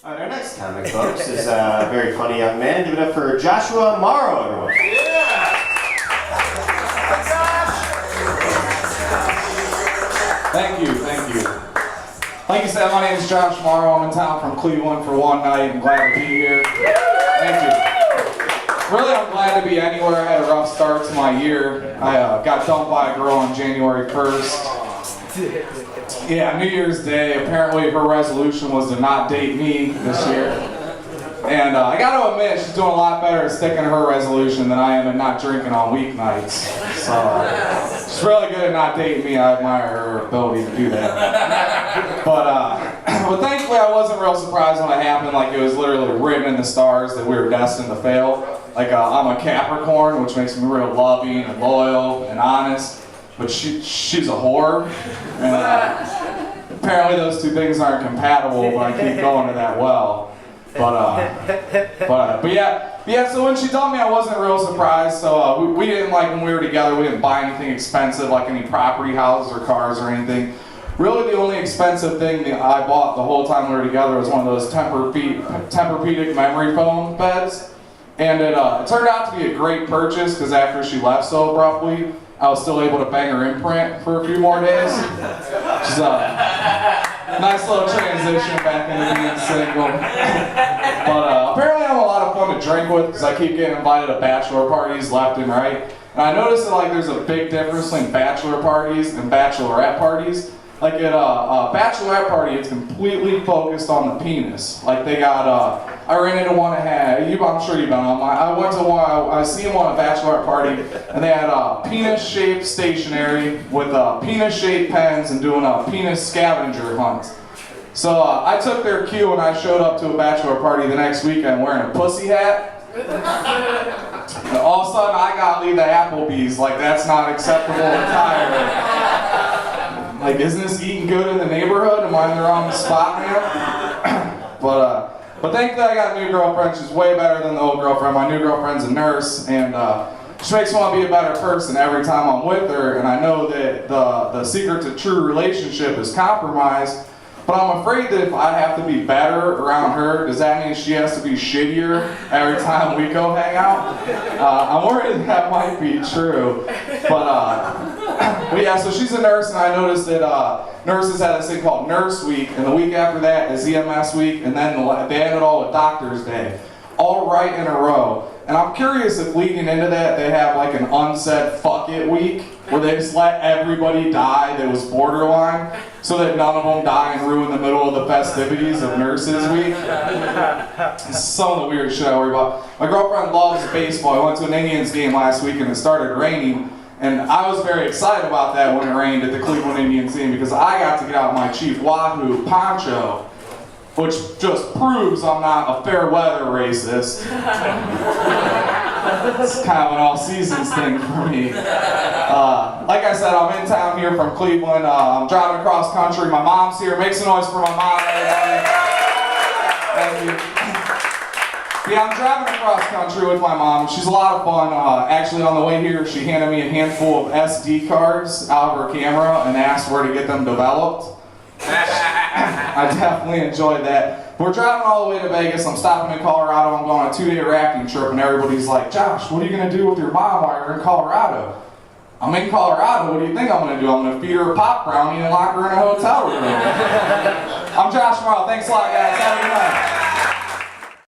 All right, our next comic, folks, is a very funny young man. Give it up for Joshua Morrow, everyone. Yeah! Thank you. Like you said, my name is Josh Morrow. I'm in town from Cleveland for one night. I'm glad to be here. Thank you. Really, I'm glad to be anywhere. I had a rough start to my year. I got dumped by a girl on January 1st. Yeah, New Year's Day. Apparently, her resolution was to not date me this year. And I got to admit, she's doing a lot better at sticking to her resolution than I am at not drinking on weeknights. So she's really good at not dating me. I admire her ability to do that. But thankfully, I wasn't real surprised when it happened. Like, it was literally written in the stars that we were destined to fail. Like, I'm a Capricorn, which makes me real loving and loyal and honest. But she's a whore. And apparently, those two things aren't compatible. But I keep going to that well. But yeah. So when she told me, I wasn't real surprised. So we didn't, like, when we were together, we didn't buy anything expensive, like any property, houses, or cars or anything. Really, the only expensive thing that I bought the whole time we were together was one of those Tempur-Pedic memory foam beds, and it turned out to be a great purchase because after she left so abruptly, I was still able to bang her imprint for a few more days. Which is a nice little transition back into being single. But apparently I'm a lot of fun to drink with because I keep getting invited to bachelor parties left and right. And I noticed that, like, there's a big difference between bachelor parties and bachelorette parties. Like, at a bachelorette party, it's completely focused on the penis. Like, they got, I ran into one that had, I'm sure you've been on mine. I went to one, I seen one at a bachelorette party, and they had penis-shaped stationery with penis-shaped pens and doing a penis scavenger hunt. So I took their cue and I showed up to a bachelor party the next weekend wearing a pussy hat. And all of a sudden, I gotta leave the Applebee's. Like, that's not acceptable entirely. Like, isn't this eating good in the neighborhood? Am I in the wrong spot, man? But thankfully I got a new girlfriend. She's way better than the old girlfriend. My new girlfriend's a nurse, and she makes me want to be a better person every time I'm with her. And I know that the secret to true relationship is compromise. But I'm afraid that if I have to be better around her, does that mean she has to be shittier every time we go hang out? I'm worried that might be true. But yeah, so she's a nurse, and I noticed that nurses had this thing called Nurse Week, and the week after that is EMS Week, and then they end it all with Doctor's Day. All right in a row. And I'm curious if leading into that, they have like an unsaid fuck it week, where they just let everybody die that was borderline, so that none of them die and ruin the middle of the festivities of Nurses Week. It's some of the weird shit I worry about. My girlfriend loves baseball. I went to an Indians game last week and it started raining, and I was very excited about that when it rained at the Cleveland Indians game because I got to get out my Chief Wahoo poncho, which just proves I'm not a fair weather racist. It's kind of an all seasons thing for me. Like I said, I'm in town here from Cleveland. I'm driving across country. My mom's here. Make some noise for my mom, everybody. Thank you. Yeah, I'm driving across country with my mom. She's a lot of fun. Actually, on the way here, she handed me a handful of SD cards out of her camera and asked where to get them developed. I definitely enjoyed that. We're driving all the way to Vegas. I'm stopping in Colorado. I'm going on a 2-day rafting trip, and everybody's like, Josh, what are you going to do with your mom while you're in Colorado? I'm in Colorado. What do you think I'm going to do? I'm going to feed her a pop brownie and lock her in a hotel room. I'm Josh Morrow. Thanks a lot, guys. Have a good night.